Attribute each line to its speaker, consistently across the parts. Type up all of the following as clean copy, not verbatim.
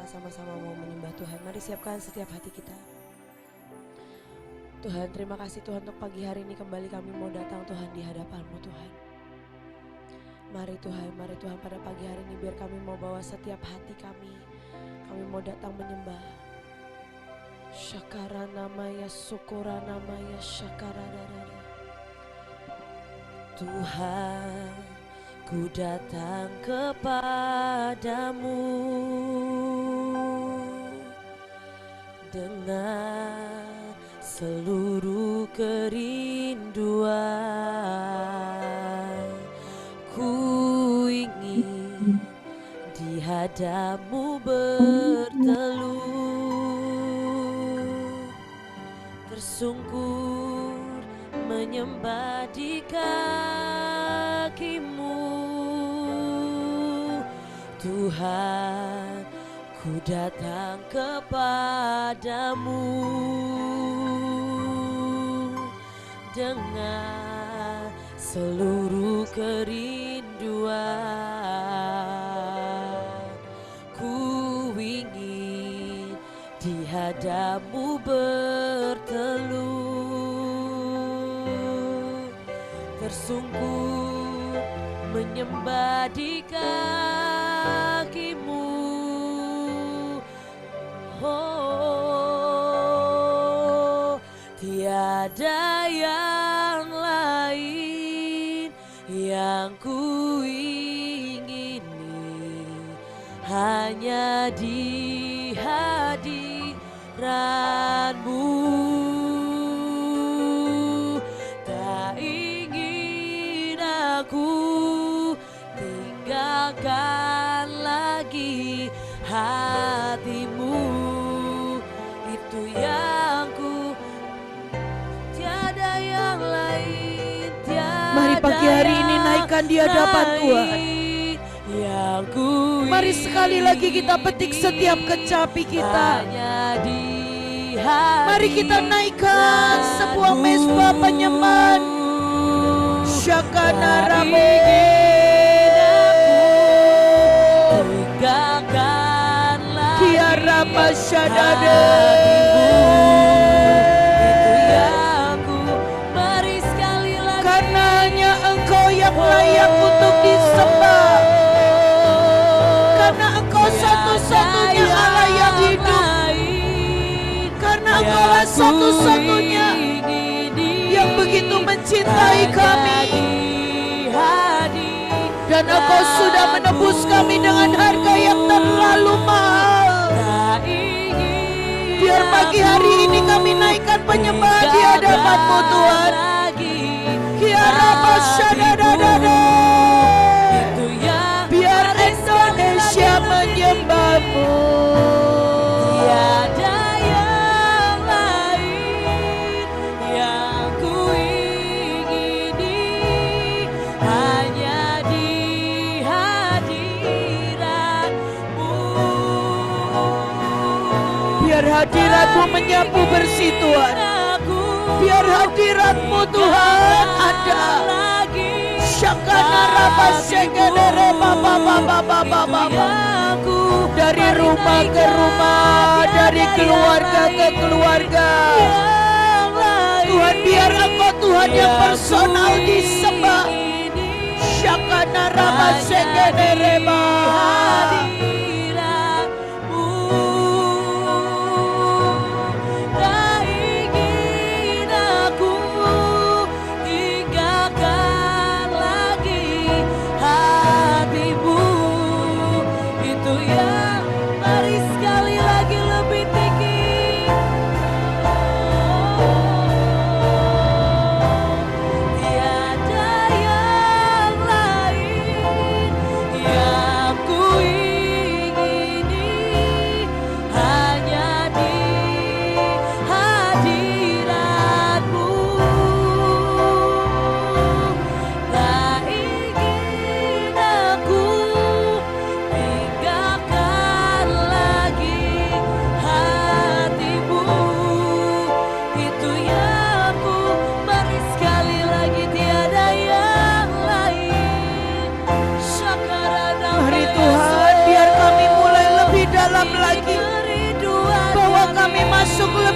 Speaker 1: sama-sama mau menyembah Tuhan. Mari siapkan setiap hati kita. Tuhan, terima kasih Tuhan untuk pagi hari ini kembali kami mau datang Tuhan di hadapan-Mu Tuhan. Mari Tuhan pada pagi hari ini biar kami mau bawa setiap hati kami. Kami mau datang menyembah. Syakara namaya, syukura namaya, syakara darara. Tuhan, ku datang kepadamu dengan seluruh kerinduan. Ku ingin di hadap-Mu berteluh, tersungkur menyembah di kaki-Mu. Tuhan, ku datang kepadamu dengan seluruh kerinduan. Ku ingin di hadap-Mu berteluh, tersungkur menyembah di kaki-Mu. Oh, tiada yang lain yang ku ingini, hanya di hadirat-Mu. Tak ingin aku tinggalkan lagi hati-Mu, itu yang ku, tiada yang lain, tiada.
Speaker 2: Mari pagi hari ini naikkan di hadapan Tuhan.
Speaker 1: Yang ku
Speaker 2: Mari sekali lagi kita petik setiap kecapi kita. Mari kita naikkan sebuah mezbah penyembahan. Syakana Ramo. Kiara Masyadade.
Speaker 1: Itu yang ku, mari sekali lagi.
Speaker 2: Karena hanya Engkau yang layak untuk disembah. Karena Engkau satu-satunya Allah yang hidup. Karena Engkaulah satu-satunya yang begitu mencintai kami. Dan Engkau sudah menebus kami dengan harga yang terlalu mahal. Biar pagi hari ini kami naikkan penyembahan di hadapan-Mu Tuhan. Kiara Masyadadadada. Biar Indonesia menyembah-Mu.
Speaker 1: Tiada yang lain yang ku ingini, hanya di hadirat-Mu.
Speaker 2: Biar hadirat-Mu menyapu bersih Tuhan. Biar hadirat-Mu Tuhan ada. Syakana Rabba Sekadere Baba Baba Baba Baba. Dari rumah ke rumah, dari keluarga ke keluarga. Tuhan, biar Engkau Tuhan yang personal disembah. Syakana Rabba Sekadere Baba.
Speaker 1: Tak ingin aku tinggalkan lagi hati-Mu, itu yang, mari sekali lagi lebih tinggi. Tiada yang lain yang ku ingini, hanya di hadirat-Mu. Tak ingin aku tinggalkan lagi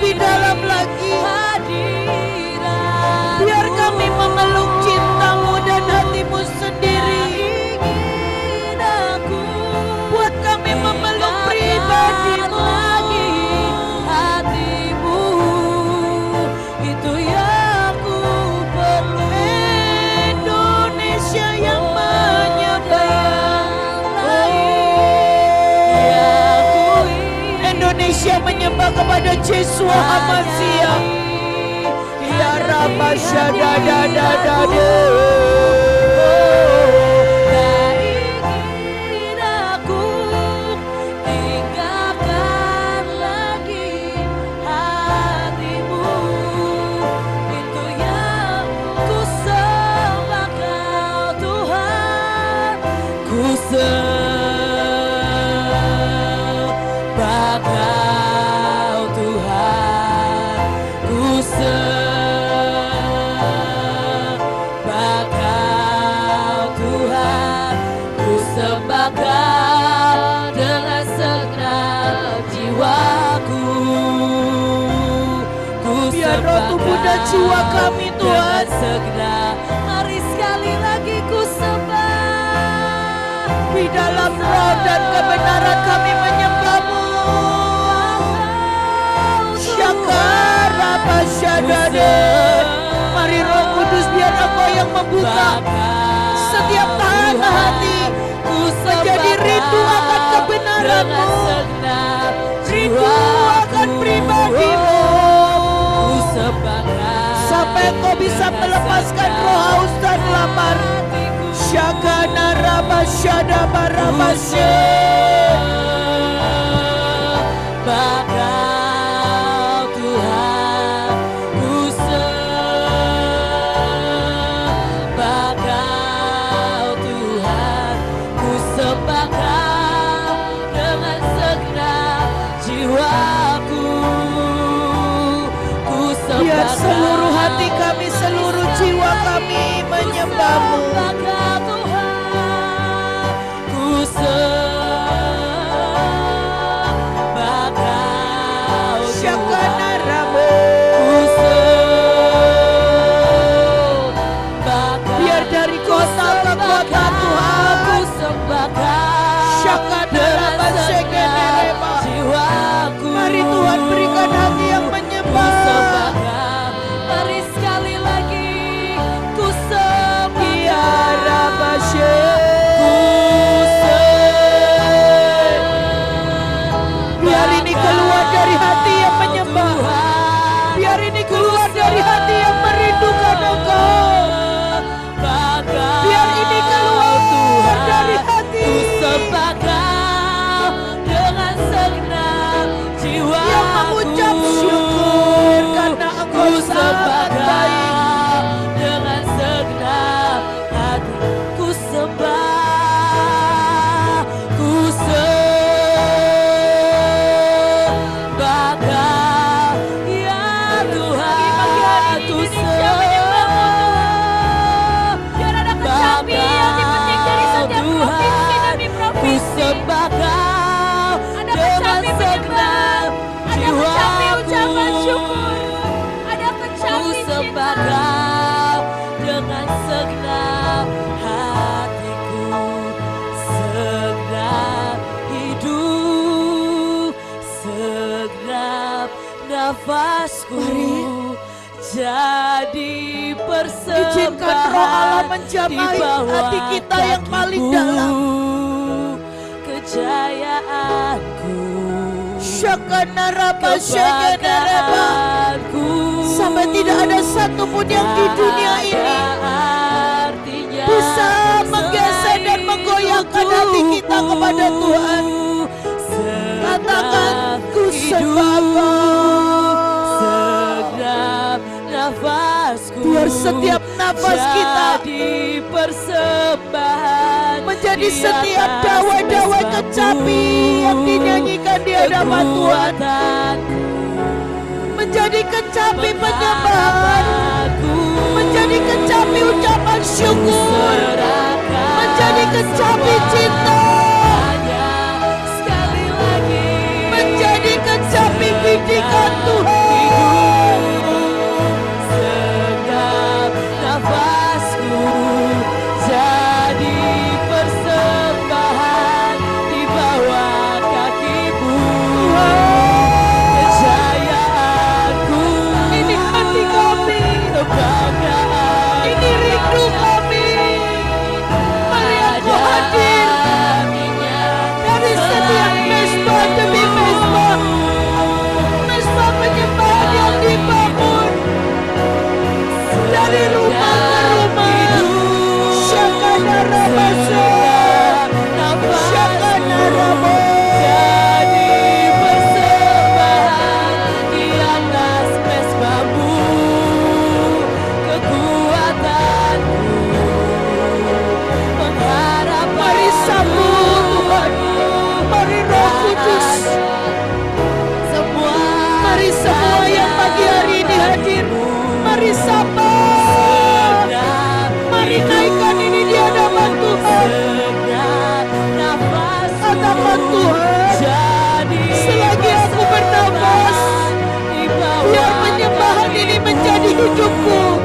Speaker 2: lebih dalam lagi. Biar kami memeluk cinta-Mu dan hati-Mu sendiri. Buat kami memeluk pribadi-Mu.
Speaker 1: Itu yang ku perlu.
Speaker 2: Indonesia yang menyembah. Indonesia menyembah kepada Yeshua HaMashiach. Ya Rabba Shadadadadade.
Speaker 1: Tak ingin aku tinggalkan lagi hatimu. Itu yang ku sembah Kau Tuhan. Ku sembah Kau Tuhan. Ku sembah Kau Tuhan. Ku sembah Kau dengan segenap jiwaku. Ku
Speaker 2: Biar roh tubuh dan jiwa kami, Tuhan.
Speaker 1: dengan segenap. Mari sekali lagi ku sembah.
Speaker 2: Di dalam roh dan kebenaran kami menyembah-Mu. Syakara Basyadade. Mari Roh Kudus, biar Engkau yang membuka setiap tahanan hati menjadi rindu akan kebenaran-Mu, rindu akan pribadi-Mu, sampai Engkau bisa melepaskan roh haus dan lapar. Syakana Rabasyada Barabasye.
Speaker 1: Kau Tuhan, ku sembah Kau Tuhan, ku sembah Kau dengan segenap jiwaku. Ku
Speaker 2: Biar
Speaker 1: sembah
Speaker 2: seluruh
Speaker 1: Kau,
Speaker 2: hati kami, seluruh jiwa kami menyembah-Mu.
Speaker 1: sembah Kau Tuhan, ku sembah Kau
Speaker 2: Syakana Rabo.
Speaker 1: ku sembah Kau.
Speaker 2: Biar dari kota ke kota, Tuhan.
Speaker 1: Ku sembah Kau
Speaker 2: Syakana
Speaker 1: dengan
Speaker 2: Rabasyege
Speaker 1: segenap
Speaker 2: Nereba.
Speaker 1: jiwaku.
Speaker 2: Mari Tuhan berikan hati yang
Speaker 1: Ku sembah
Speaker 2: menyembah.
Speaker 1: Kau. Mari sekali lagi ku sembah
Speaker 2: Ya
Speaker 1: Kau.
Speaker 2: Rabasye.
Speaker 1: Ku sembah
Speaker 2: Biar ini keluar dari hati yang menyembah.
Speaker 1: Tuhan.
Speaker 2: Biar ini keluar dari hati yang merindukan Engkau. Biar ini keluar dari hati
Speaker 1: Ku sembah Kau dengan segenap jiwaku.
Speaker 2: yang mengucap syukur karena Engkau
Speaker 1: Ku sembah
Speaker 2: sangat baik.
Speaker 1: Kau dengan segenap hati. Ku sembah, ku sembah Kau, ya Tuhan. Ku
Speaker 3: Biar ada kecapi yang dipetik dari setiap provinsi demi
Speaker 1: Ku
Speaker 3: provinsi.
Speaker 1: sembah Kau
Speaker 3: Ada
Speaker 1: dengan
Speaker 3: kecapi menyembah,
Speaker 1: segenap
Speaker 3: ada kecapi
Speaker 1: jiwaku.
Speaker 3: ucapan syukur, ada
Speaker 1: Ku
Speaker 3: kecapi
Speaker 1: sembah
Speaker 3: cinta.
Speaker 1: Kau dengan segenap hatiku, segenap hidup, segenap nafasku. Jadi
Speaker 2: Izinkan Roh Allah
Speaker 1: persembahan di
Speaker 2: menjamai
Speaker 1: bawah
Speaker 2: hati kita yang paling
Speaker 1: kakimu.
Speaker 2: dalam.
Speaker 1: Kejayaanku,
Speaker 2: Syakana Rabasyege Nereba.
Speaker 1: kebanggaanku,
Speaker 2: Sampai tidak ada satupun yang di dunia ini
Speaker 1: artinya
Speaker 2: bisa menggeser dan menggoyangkan hati kita kepada Tuhan. Katakan, ku sembah Kau.
Speaker 1: segenap nafasku.
Speaker 2: Biar setiap nafas kita
Speaker 1: jadi persembahan
Speaker 2: menjadi
Speaker 1: di
Speaker 2: setiap
Speaker 1: atas
Speaker 2: dawai-dawai
Speaker 1: mesbahmu.
Speaker 2: kecapi yang dinyanyikan di hadapan Tuhan.
Speaker 1: Kekuatanku,
Speaker 2: Menjadi kecapi penyembahan,
Speaker 1: pengharapanku,
Speaker 2: menjadi kecapi ucapan syukur,
Speaker 1: serahkan
Speaker 2: menjadi kecapi cinta,
Speaker 1: hanya sekali lagi.
Speaker 2: menjadi kecapi bidikan Tuhan. hidupku.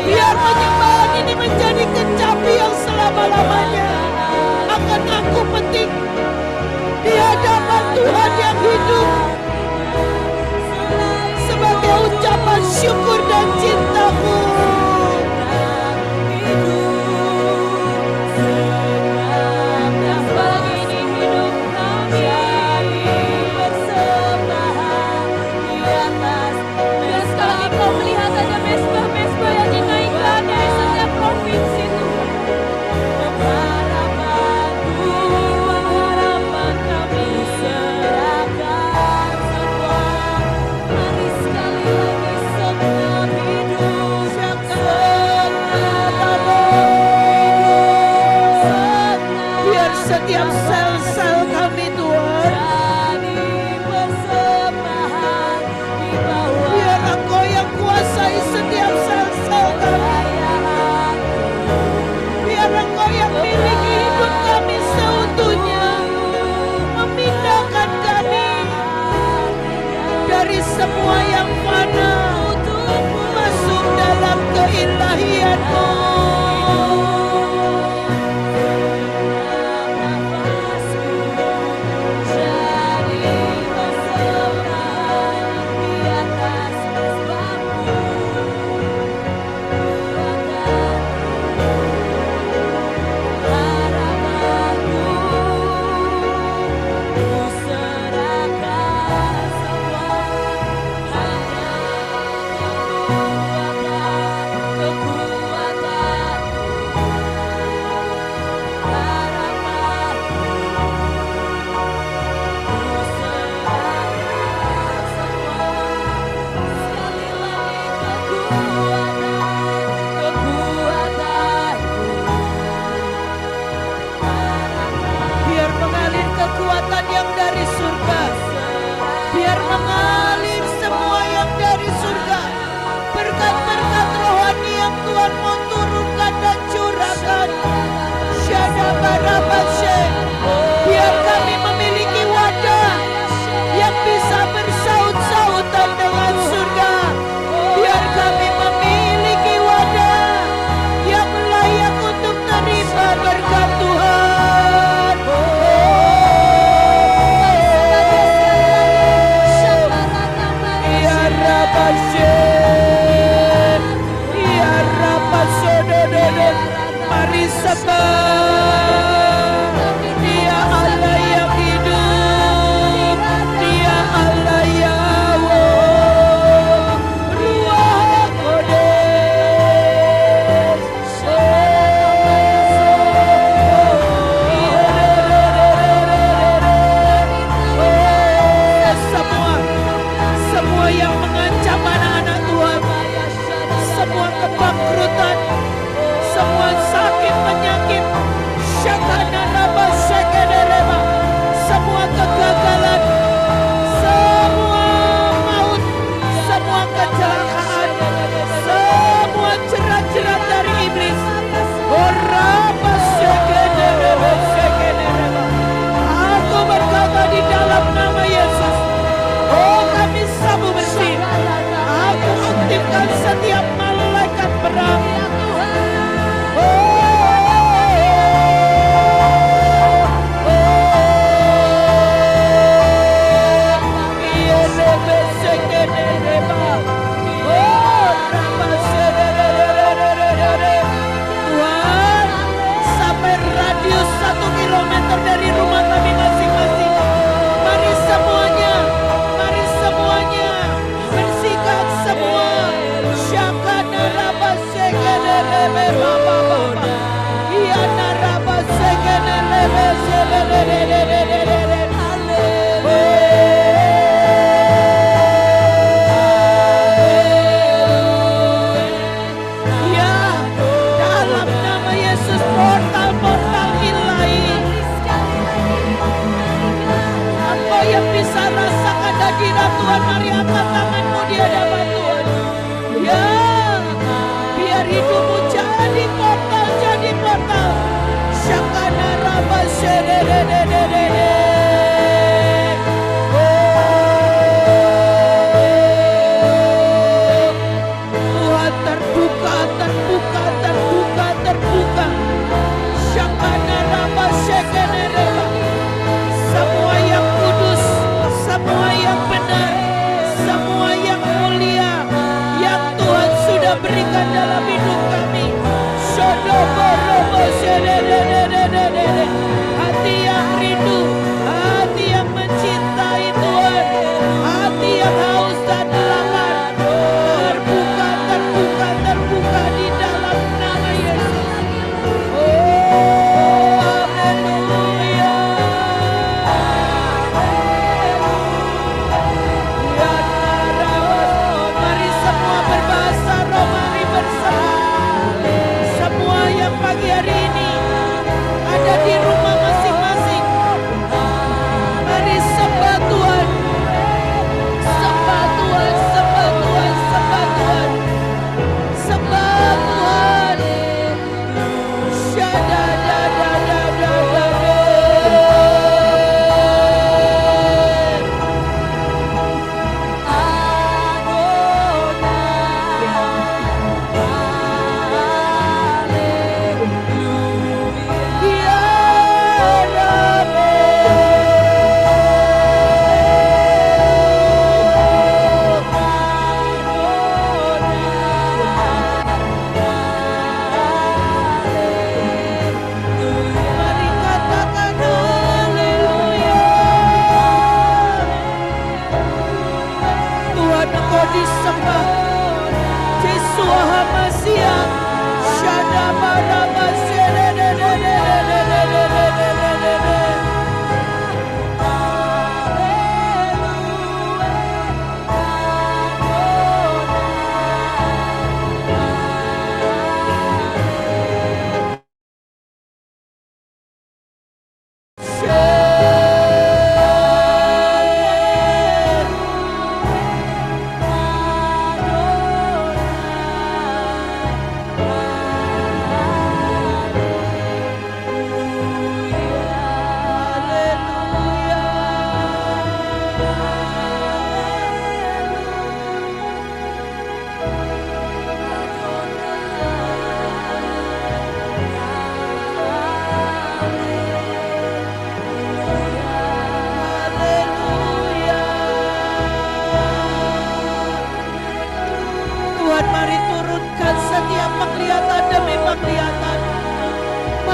Speaker 2: Biar penyembahan ini menjadi kecapi yang selama-lamanya akan aku petik di hadapan Tuhan yang hidup sebagai ucapan syukur dan cintaku. Setiap sel-sel kami Tuhan, biar Engkau yang kuasai setiap sel-sel kami. Biar Engkau yang miliki hidup kami seutuhnya, memindahkan kami dari semua yang fana masuk dalam keilahian-Mu. Kekuatan yang dari surga, biar mengalir semua yang dari surga, berkat-berkat rohani yang Tuhan mau turunkan dan curahkan. Syadabarabashe, biar kami memiliki wadah yang bisa bersaut-sautan dengan surga. Biar kami memiliki wadah yang layak untuk terima berkat Tuhan. Mari sembah, Dia Allah yang hidup, Dia Allah yang Ruach Kodes. Semua yang mengancam anak-anak Tuhan, semua kebangkrutan, semua sakit penyakit, semua kegagalan, semua maut, semua kecelakaan, semua jerat-jerat dari iblis. Aku berkata di dalam nama Yesus, oh kami sabu bersih. Aku aktifkan setiap malaikat perang. Tuhan, sampai radius 1 kilometer dari rumah kami masing-masing, mari semuanya bersihkan semua. Syakana raba sekene lebe baba baba, iya naraba sekene lebe portal-portal ilahi, apa yang bisa rasakan hadirat Tuhan, mari angkat tanganmu di hadapan Tuhan. Ya, biar hidupmu jadi portal. Syakana raba sededededede.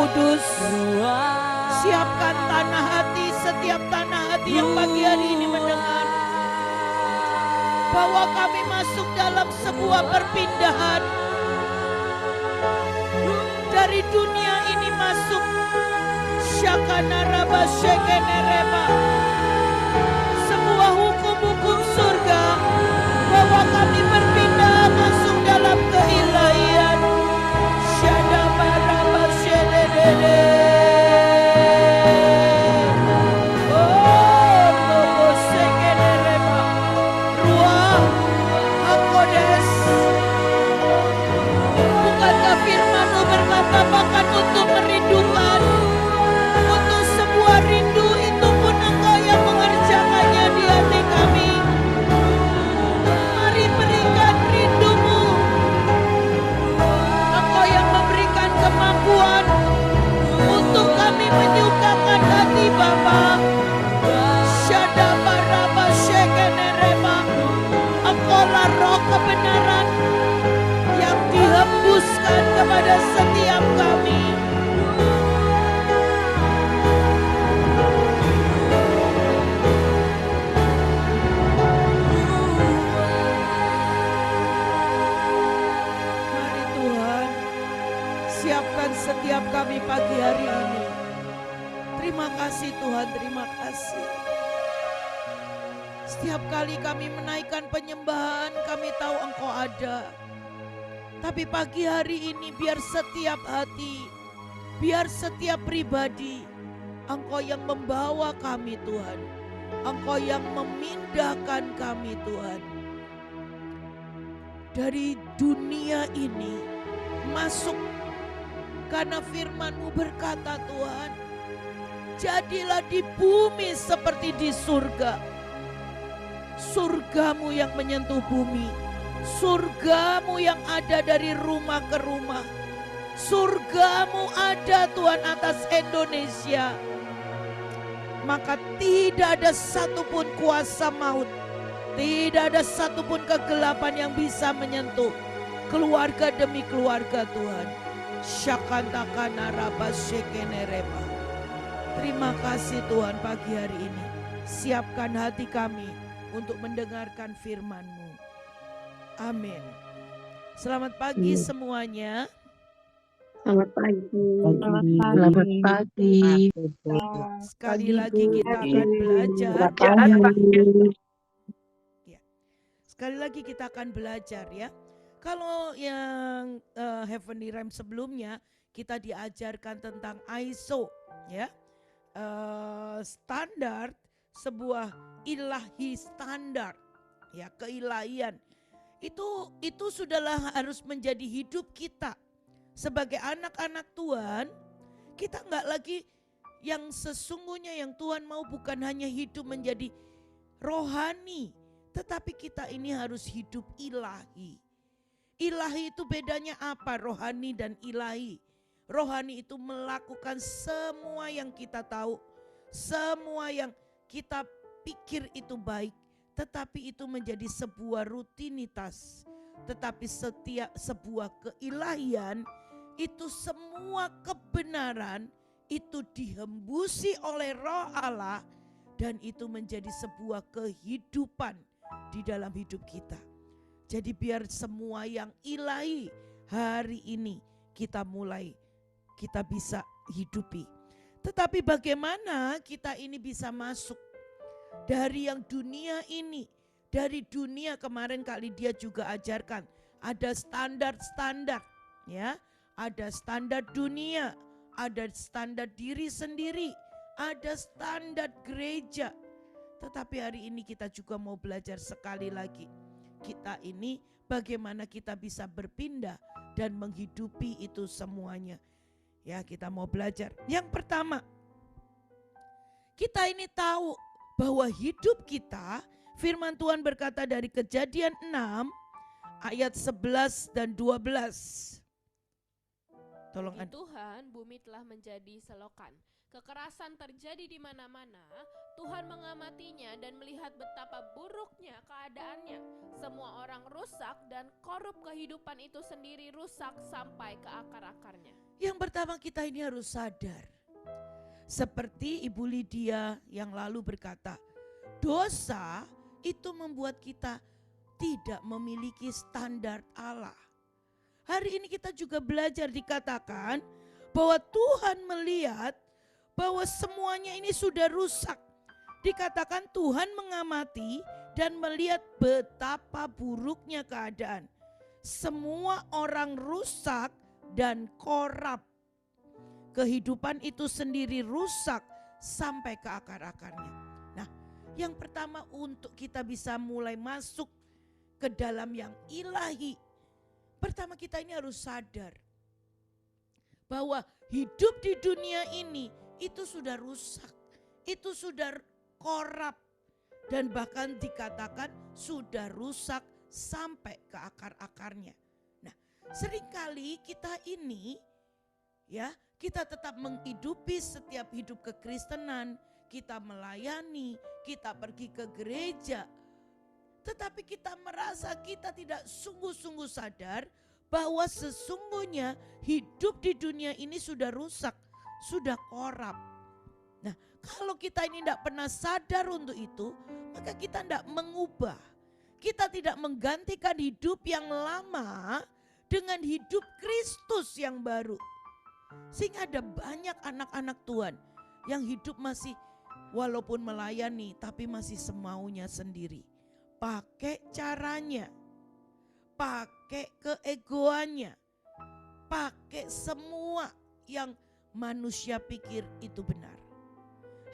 Speaker 2: Kudus. Siapkan tanah hati, setiap tanah hati yang pagi hari ini mendengar bahwa kami masuk dalam sebuah perpindahan dari dunia ini masuk Syakanaraba Shekenereba, sebuah hukum-hukum surga, bahwa kami berpindah masuk dalam keilahian. Syadabaraba Shededede. Oh, Lobo Shekenereba. Ruah Hakodes. Bukankah firman-Mu berkata bahkan untuk merindukan, untuk sebuah rindu itu pun Engkau yang mengerjakannya di hati kami. Mari berikan rindu-Mu. Engkau yang memberikan kemampuan untuk kami menyukakan hati Bapa. Syadabaraba Shekenereba. Engkaulah roh kebenaran yang dihembuskan kepada setiap kami. Mari Tuhan, siapkan setiap kami pagi hari ini. Terima kasih Tuhan, terima kasih. Setiap kali kami menaikkan penyembahan, kami tahu Engkau ada. Tapi pagi hari ini biar setiap hati, biar setiap pribadi, Engkau yang membawa kami Tuhan. Engkau yang memindahkan kami Tuhan. Dari dunia ini masuk, karena firman-Mu berkata Tuhan, jadilah di bumi seperti di surga. Surga-Mu yang menyentuh bumi, surga-Mu yang ada dari rumah ke rumah, surga-Mu ada Tuhan atas Indonesia. Maka tidak ada satupun kuasa maut, tidak ada satupun kegelapan yang bisa menyentuh keluarga demi keluarga Tuhan. Syakantaka naraba shekenereba. Terima kasih Tuhan pagi hari ini. Siapkan hati kami untuk mendengarkan firman-Mu. Amin. Selamat pagi semuanya.
Speaker 4: Selamat pagi.
Speaker 5: Selamat pagi.
Speaker 2: Sekali lagi kita akan belajar. Sekali lagi kita akan belajar ya. Kalau yang Heavenly Realm sebelumnya kita diajarkan tentang ISO ya. Standar, sebuah ilahi standar ya, keilahian. Itu sudahlah harus menjadi hidup kita. Sebagai anak-anak Tuhan, kita enggak lagi yang sesungguhnya yang Tuhan mau bukan hanya hidup menjadi rohani, tetapi kita ini harus hidup ilahi. Ilahi itu bedanya apa? Rohani dan ilahi. Rohani itu melakukan semua yang kita tahu, semua yang kita pikir itu baik, tetapi itu menjadi sebuah rutinitas. Tetapi setiap sebuah keilahian itu semua kebenaran itu dihembusi oleh Roh Allah dan itu menjadi sebuah kehidupan di dalam hidup kita. Jadi biar semua yang ilahi hari ini kita mulai, kita bisa hidupi. Tetapi bagaimana kita ini bisa masuk dari yang dunia ini, dari dunia kemarin kali dia juga ajarkan ada standar-standar ya, ada standar dunia, ada standar diri sendiri, ada standar gereja. Tetapi hari ini kita juga mau belajar sekali lagi. Kita ini bagaimana kita bisa berpindah dan menghidupi itu semuanya. Ya, kita mau belajar. Yang pertama, kita ini tahu bahwa hidup kita, firman Tuhan berkata dari Kejadian 6 ayat 11 dan 12. Tolong
Speaker 3: Bagi Tuhan, bumi telah menjadi selokan. Kekerasan terjadi di mana-mana. Tuhan mengamatinya dan melihat betapa buruknya keadaannya. Semua orang rusak dan korup kehidupan itu sendiri rusak sampai ke akar-akarnya.
Speaker 2: Yang pertama kita ini harus sadar. Seperti Ibu Lydia yang lalu berkata, dosa itu membuat kita tidak memiliki standar Allah. Hari ini kita juga belajar dikatakan bahwa Tuhan melihat bahwa semuanya ini sudah rusak. Dikatakan Tuhan mengamati dan melihat betapa buruknya keadaan. Semua orang rusak dan korup. Kehidupan itu sendiri rusak sampai ke akar-akarnya. Nah, yang pertama untuk kita bisa mulai masuk ke dalam yang ilahi, pertama kita ini harus sadar bahwa hidup di dunia ini itu sudah rusak, itu sudah korup, dan bahkan dikatakan sudah rusak sampai ke akar-akarnya. Nah, seringkali kita ini kita tetap menghidupi setiap hidup kekristenan, kita melayani, kita pergi ke gereja. Tetapi kita merasa kita tidak sungguh-sungguh sadar bahwa sesungguhnya hidup di dunia ini sudah rusak, sudah korup. Nah, kalau kita ini tidak pernah sadar untuk itu, maka kita tidak mengubah. Kita tidak menggantikan hidup yang lama dengan hidup Kristus yang baru. Sehingga ada banyak anak-anak Tuhan yang hidup masih walaupun melayani tapi masih semaunya sendiri. Pakai caranya, pakai keegoannya, pakai semua yang manusia pikir itu benar.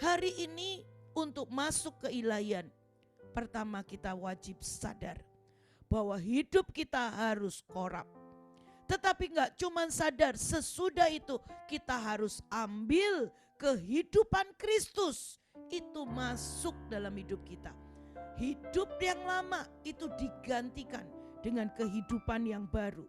Speaker 2: Hari ini untuk masuk ke ilahian, pertama kita wajib sadar bahwa hidup kita harus korup. Tetapi gak cuma sadar, sesudah itu kita harus ambil kehidupan Kristus. Itu masuk dalam hidup kita. Hidup yang lama itu digantikan dengan kehidupan yang baru.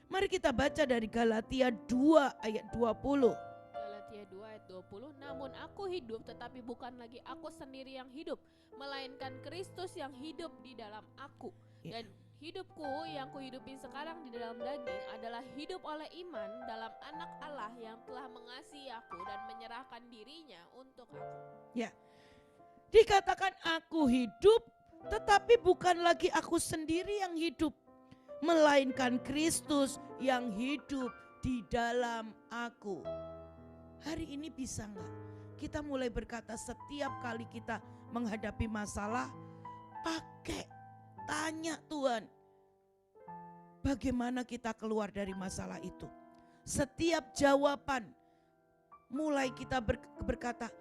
Speaker 2: Mari kita baca dari Galatia 2 ayat 20.
Speaker 3: Galatia 2 ayat 20, namun aku hidup tetapi bukan lagi aku sendiri yang hidup, melainkan Kristus yang hidup di dalam aku. Dan hidupku yang kuhidupi sekarang di dalam daging adalah hidup oleh iman dalam anak Allah yang telah mengasihi aku dan menyerahkan dirinya untuk aku.
Speaker 2: Ya, dikatakan aku hidup tetapi bukan lagi aku sendiri yang hidup, melainkan Kristus yang hidup di dalam aku. Hari ini bisa gak kita mulai berkata setiap kali kita menghadapi masalah, tanya Tuhan, bagaimana kita keluar dari masalah itu. Setiap jawaban mulai kita berkata,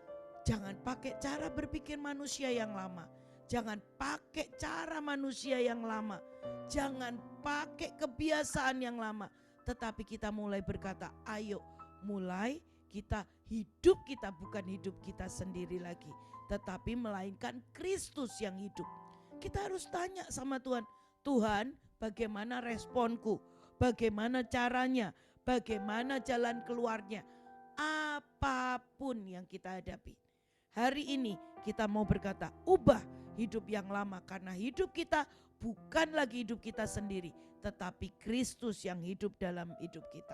Speaker 2: jangan pakai cara berpikir manusia yang lama. Jangan pakai cara manusia yang lama. Jangan pakai kebiasaan yang lama. Tetapi kita mulai berkata, ayo mulai hidup kita bukan hidup kita sendiri lagi. Tetapi melainkan Kristus yang hidup. Kita harus tanya sama Tuhan, Tuhan bagaimana responku, bagaimana caranya, bagaimana jalan keluarnya. Apapun yang kita hadapi. Hari ini kita mau berkata, ubah hidup yang lama. Karena hidup kita bukan lagi hidup kita sendiri, tetapi Kristus yang hidup dalam hidup kita.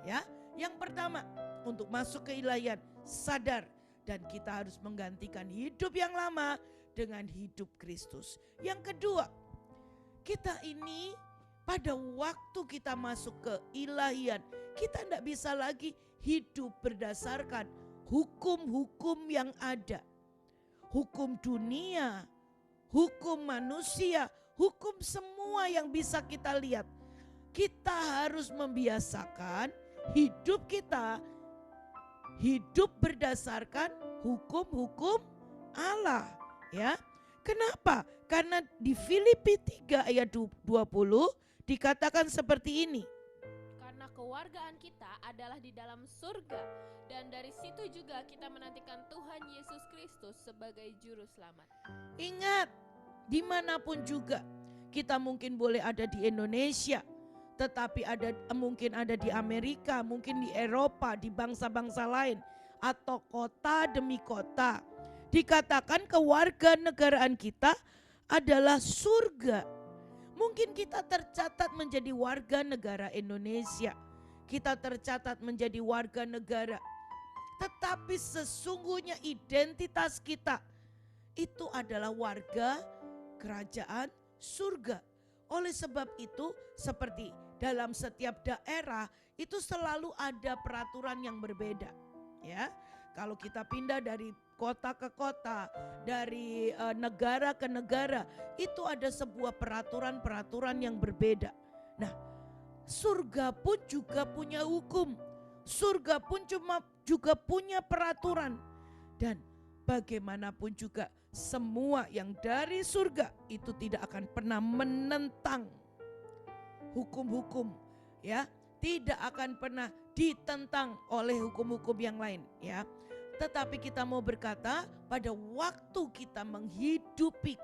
Speaker 2: Ya, yang pertama untuk masuk ke ilahian, sadar. Dan kita harus menggantikan hidup yang lama dengan hidup Kristus. Yang kedua, kita ini pada waktu kita masuk ke ilahian, kita tidak bisa lagi hidup berdasarkan hukum-hukum yang ada. Hukum dunia, hukum manusia, hukum semua yang bisa kita lihat. Kita harus membiasakan hidup kita hidup berdasarkan hukum-hukum Allah. Ya, kenapa? Karena di Filipi 3 ayat 20 dikatakan seperti ini.
Speaker 3: Karena kewargaan kita adalah di dalam surga, dan dari situ juga kita menantikan Tuhan Yesus Kristus sebagai juru selamat.
Speaker 2: Ingat, dimanapun juga kita mungkin boleh ada di Indonesia, tetapi mungkin ada di Amerika, mungkin di Eropa, di bangsa-bangsa lain, atau kota demi kota. Dikatakan kewarganegaraan kita adalah surga. Mungkin kita tercatat menjadi warga negara Indonesia. kita tercatat menjadi warga negara. Tetapi sesungguhnya identitas kita itu adalah warga kerajaan surga. Oleh sebab itu, seperti dalam setiap daerah itu selalu ada peraturan yang berbeda, ya. Kalau kita pindah dari kota ke kota, dari negara ke negara, itu ada sebuah peraturan-peraturan yang berbeda. Nah, surga pun juga punya hukum. Surga pun juga punya peraturan. Dan bagaimanapun juga semua yang dari surga itu tidak akan pernah menentang hukum-hukum, ya. Tidak akan pernah ditentang oleh hukum-hukum yang lain, ya. Tetapi kita mau berkata, pada waktu kita menghidupi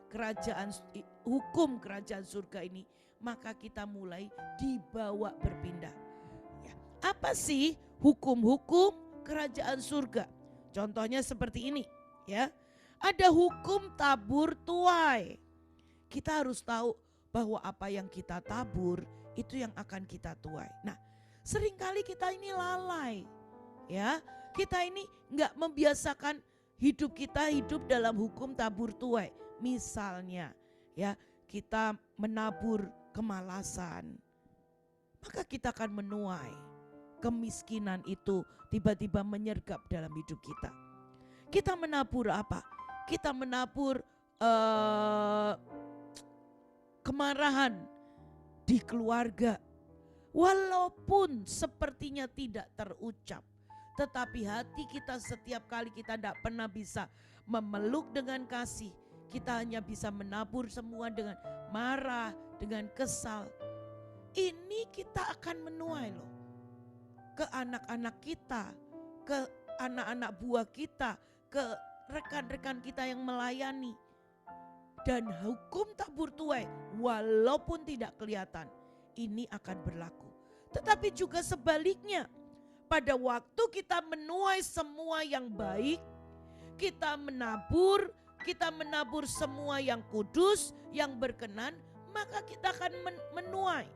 Speaker 2: kerajaan hukum kerajaan surga ini, maka kita mulai dibawa berpindah. Ya. Apa sih hukum-hukum kerajaan surga? Contohnya seperti ini, ya. Ada hukum tabur tuai. Kita harus tahu bahwa apa yang kita tabur itu yang akan kita tuai. Nah, seringkali kita ini lalai, ya. Kita ini nggak membiasakan hidup kita hidup dalam hukum tabur tuai. Misalnya, ya, kita menabur kemalasan, maka kita akan menuai kemiskinan itu tiba-tiba menyergap dalam hidup kita. Kita menabur apa? Kita menabur kemarahan di keluarga. Walaupun sepertinya tidak terucap, tetapi hati kita setiap kali kita tidak pernah bisa memeluk dengan kasih. Kita hanya bisa menabur semua dengan marah, dengan kesal. Ini kita akan menuai loh. Ke anak-anak kita, ke anak-anak buah kita, ke rekan-rekan kita yang melayani. Dan hukum tabur tuai walaupun tidak kelihatan, ini akan berlaku. Tetapi juga sebaliknya, pada waktu kita menuai semua yang baik, kita menabur semua yang kudus, yang berkenan, maka kita akan menuai.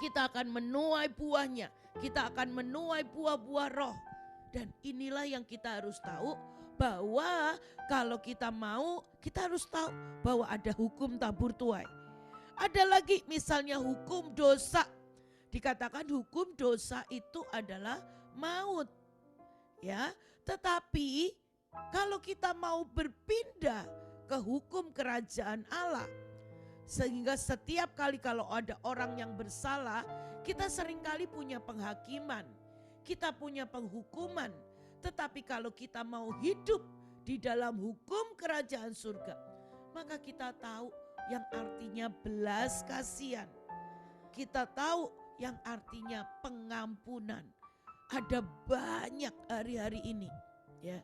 Speaker 2: Kita akan menuai buahnya, kita akan menuai buah-buah roh. Dan inilah yang kita harus tahu, bahwa kalau kita mau, kita harus tahu bahwa ada hukum tabur tuai. Ada lagi misalnya hukum dosa. Dikatakan hukum dosa itu adalah maut. Ya, tetapi kalau kita mau berpindah ke hukum kerajaan Allah, sehingga setiap kali kalau ada orang yang bersalah, kita seringkali punya penghakiman, kita punya penghukuman. Tetapi kalau kita mau hidup di dalam hukum kerajaan surga, maka kita tahu yang artinya belas kasihan. Kita tahu yang artinya pengampunan. Ada banyak hari-hari ini, ya,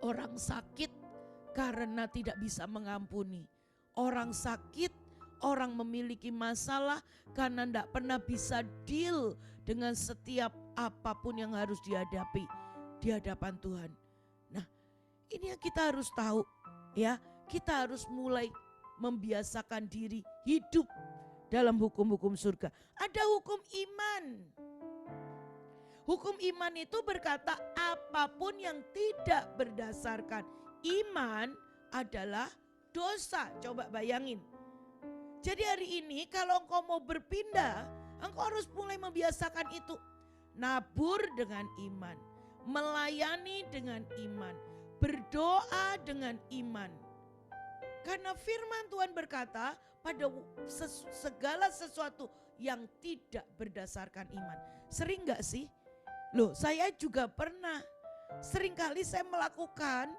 Speaker 2: orang sakit karena tidak bisa mengampuni. Orang sakit, orang memiliki masalah karena tidak pernah bisa deal dengan setiap apapun yang harus dihadapi di hadapan Tuhan. Nah, ini yang kita harus tahu, ya. Kita harus mulai membiasakan diri hidup dalam hukum-hukum surga. Ada hukum iman. Hukum iman itu berkata apapun yang tidak berdasarkan iman adalah dosa. Coba bayangin. Jadi hari ini kalau engkau mau berpindah, engkau harus mulai membiasakan itu. Nabur dengan iman, melayani dengan iman, berdoa dengan iman. Karena firman Tuhan berkata pada segala sesuatu yang tidak berdasarkan iman. Sering gak sih? Loh, saya juga pernah. Seringkali saya melakukan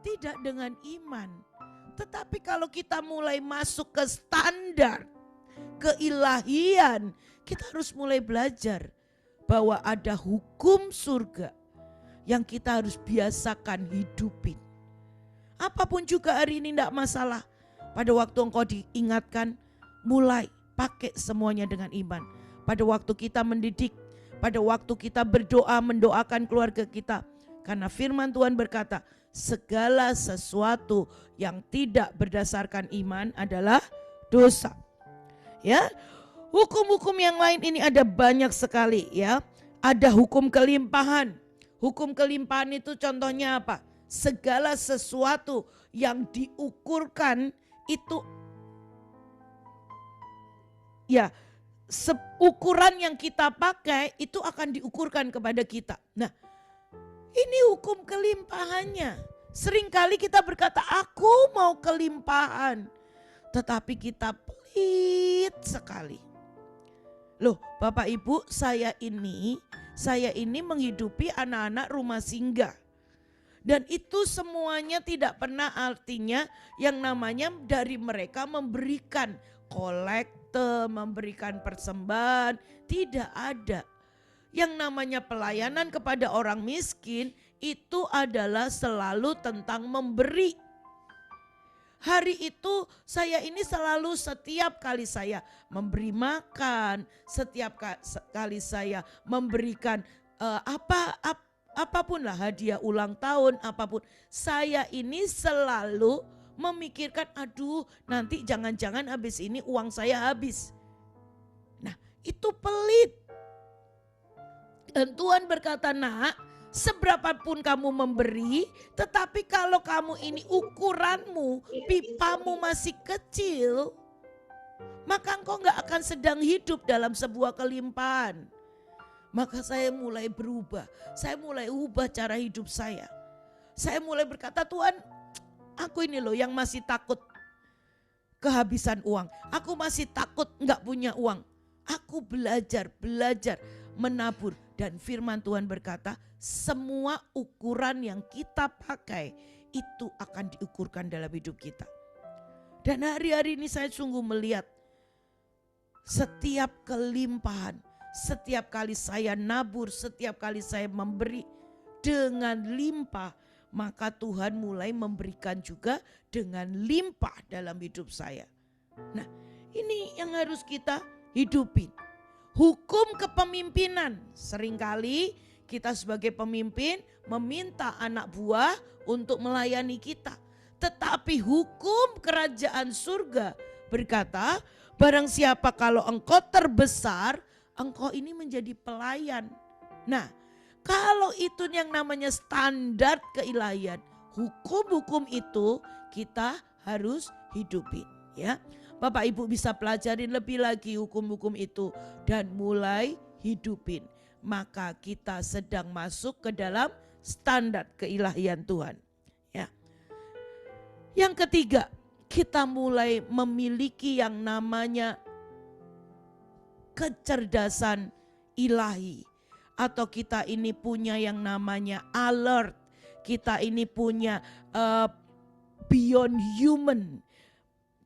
Speaker 2: tidak dengan iman. Tetapi kalau kita mulai masuk ke standar keilahian, kita harus mulai belajar bahwa ada hukum surga yang kita harus biasakan hidupin. Apapun juga hari ini tidak masalah. Pada waktu engkau diingatkan, mulai pakai semuanya dengan iman. Pada waktu kita mendidik, pada waktu kita berdoa mendoakan keluarga kita. Karena firman Tuhan berkata, segala sesuatu yang tidak berdasarkan iman adalah dosa. Ya, Hukum-hukum yang lain ini ada banyak sekali ya. Ada hukum kelimpahan. Hukum kelimpahan itu contohnya apa? Segala sesuatu yang diukurkan itu ya, ukuran yang kita pakai itu akan diukurkan kepada kita. Nah, ini hukum kelimpahannya. Seringkali kita berkata, aku mau kelimpahan. Tetapi kita pelit sekali. Loh Bapak Ibu, saya ini menghidupi anak-anak rumah singgah. Dan itu semuanya tidak pernah artinya yang namanya dari mereka memberikan kolekte, memberikan persembahan. Tidak ada. Yang namanya pelayanan kepada orang miskin itu adalah selalu tentang memberi. Hari itu saya ini selalu setiap kali saya memberi makan, setiap kali saya memberikan apapun lah, hadiah ulang tahun apapun. Saya ini selalu memikirkan, aduh nanti jangan-jangan habis ini uang saya habis. Nah itu pelit. Dan Tuhan berkata, nak, seberapapun kamu memberi, tetapi kalau kamu ini ukuranmu, pipamu masih kecil, maka engkau gak akan sedang hidup dalam sebuah kelimpahan. Maka saya mulai berubah, saya mulai ubah cara hidup saya. Saya mulai berkata, Tuhan, aku ini loh yang masih takut kehabisan uang. Aku masih takut gak punya uang. Aku belajar menabur. Dan firman Tuhan berkata, semua ukuran yang kita pakai itu akan diukurkan dalam hidup kita. Dan hari-hari ini saya sungguh melihat setiap kelimpahan, setiap kali saya nabur, setiap kali saya memberi dengan limpah, maka Tuhan mulai memberikan juga dengan limpah dalam hidup saya. Nah, ini yang harus kita hidupin. Hukum kepemimpinan. Seringkali kita sebagai pemimpin meminta anak buah untuk melayani kita. Tetapi hukum kerajaan surga berkata, barang siapa kalau engkau terbesar, engkau ini menjadi pelayan. Nah, kalau itu yang namanya standar keilahian, hukum-hukum itu kita harus hidupin, ya. Bapak Ibu bisa pelajarin lebih lagi hukum-hukum itu dan mulai hidupin. Maka kita sedang masuk ke dalam standar keilahian Tuhan. Ya. Yang ketiga, kita mulai memiliki yang namanya kecerdasan ilahi. Atau kita ini punya yang namanya alert. Kita ini punya beyond human.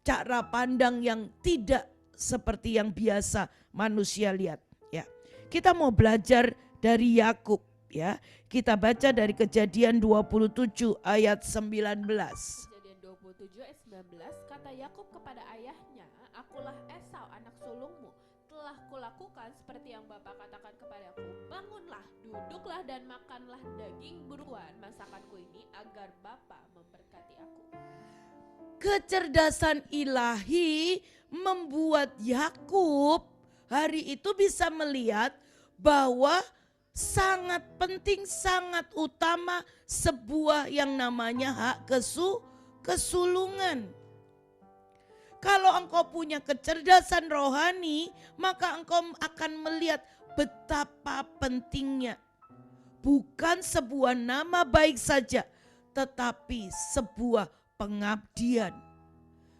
Speaker 2: Cara pandang yang tidak seperti yang biasa manusia lihat, ya. Kita mau belajar dari Yakub, ya. Kita baca dari Kejadian 27 ayat 19.
Speaker 3: Kejadian 27 ayat 19, kata Yakub kepada ayahnya, akulah Esau anak sulungmu, telah kulakukan seperti yang Bapa katakan kepadaku. Bangunlah, duduklah dan makanlah daging buruan masakanku ini agar Bapa memberkati aku.
Speaker 2: Kecerdasan ilahi membuat Yakub hari itu bisa melihat bahwa sangat penting, sangat utama sebuah yang namanya hak kesulungan. Kalau engkau punya kecerdasan rohani, maka engkau akan melihat betapa pentingnya. Bukan sebuah nama baik saja, tetapi sebuah pengabdian,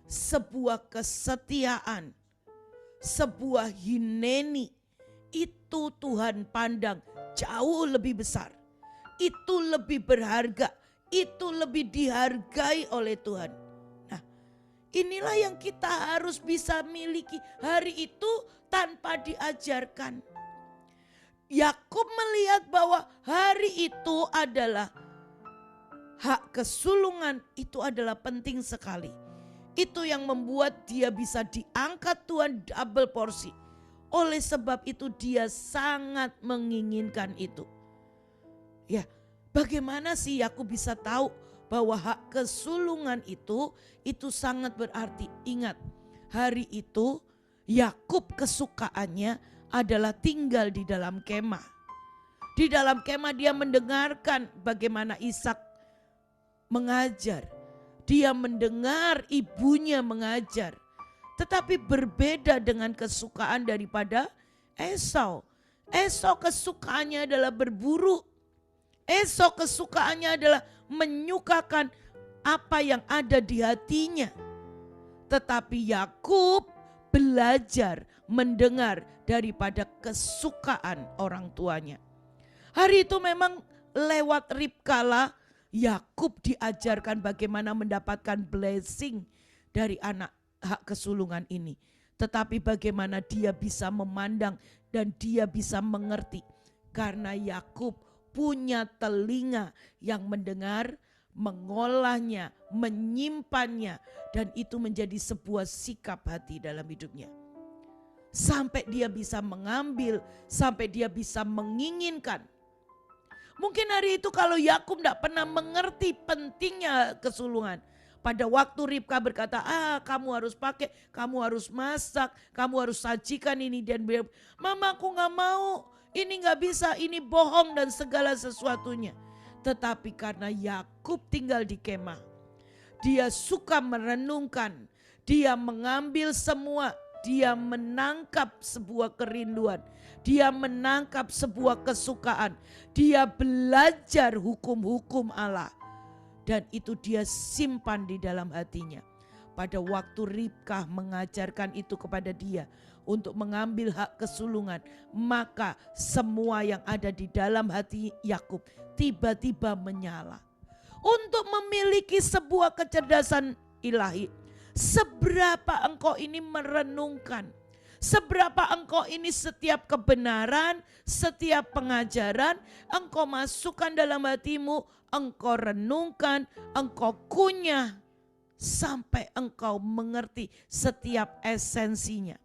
Speaker 2: sebuah kesetiaan, sebuah hineni. Itu Tuhan pandang jauh lebih besar. Itu lebih berharga. Itu lebih dihargai oleh Tuhan. Nah, inilah yang kita harus bisa miliki hari itu tanpa diajarkan. Yakub melihat bahwa hari itu adalah hak kesulungan, itu adalah penting sekali. Itu yang membuat dia bisa diangkat Tuhan double porsi. Oleh sebab itu dia sangat menginginkan itu. Ya, bagaimana sih Yakub bisa tahu bahwa hak kesulungan itu sangat berarti. Ingat, hari itu Yakub kesukaannya adalah tinggal di dalam kemah. Di dalam kemah dia mendengarkan bagaimana Ishak mengajar. Dia mendengar ibunya mengajar. Tetapi berbeda dengan kesukaan daripada Esau. Esau kesukaannya adalah berburu. Esau kesukaannya adalah menyukakan apa yang ada di hatinya. Tetapi Yakub belajar mendengar daripada kesukaan orang tuanya. Hari itu memang lewat Ribka lah Yakub diajarkan bagaimana mendapatkan blessing dari anak hak kesulungan ini. Tetapi bagaimana dia bisa memandang dan dia bisa mengerti. Karena Yakub punya telinga yang mendengar, mengolahnya, menyimpannya. Dan itu menjadi sebuah sikap hati dalam hidupnya. Sampai dia bisa mengambil, sampai dia bisa menginginkan. Mungkin hari itu kalau Yakub tidak pernah mengerti pentingnya kesulungan. Pada waktu Ribka berkata, kamu harus pakai, kamu harus masak, kamu harus sajikan ini. Dan mama aku gak mau, ini gak bisa, ini bohong dan segala sesuatunya. Tetapi karena Yakub tinggal di kemah, dia suka merenungkan, dia mengambil semua, dia menangkap sebuah kerinduan, dia menangkap sebuah kesukaan, dia belajar hukum-hukum Allah. Dan itu dia simpan di dalam hatinya. Pada waktu Ribka mengajarkan itu kepada dia untuk mengambil hak kesulungan, maka semua yang ada di dalam hati Yakub tiba-tiba menyala. Untuk memiliki sebuah kecerdasan ilahi, seberapa engkau ini merenungkan, seberapa engkau ini setiap kebenaran, setiap pengajaran engkau masukkan dalam hatimu, engkau renungkan, engkau kunyah sampai engkau mengerti setiap esensinya.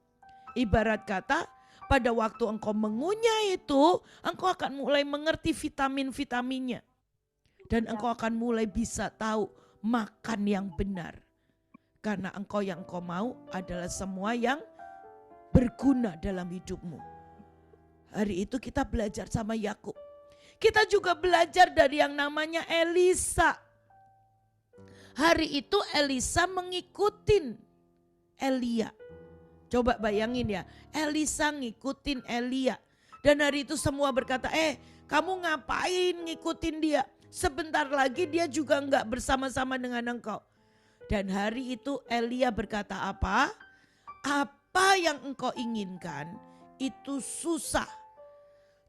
Speaker 2: Ibarat kata, pada waktu engkau mengunyah itu, engkau akan mulai mengerti vitamin-vitaminnya. Dan engkau akan mulai bisa tahu makan yang benar. Karena engkau yang engkau mau adalah semua yang berguna dalam hidupmu. Hari itu kita belajar sama Yakub. Kita juga belajar dari yang namanya Elisa. Hari itu Elisa mengikutin Elia. Coba bayangin ya, Elisa ngikutin Elia. Dan hari itu semua berkata, kamu ngapain ngikutin dia? Sebentar lagi dia juga enggak bersama-sama dengan engkau. Dan hari itu Elia berkata apa? Apa yang engkau inginkan itu susah.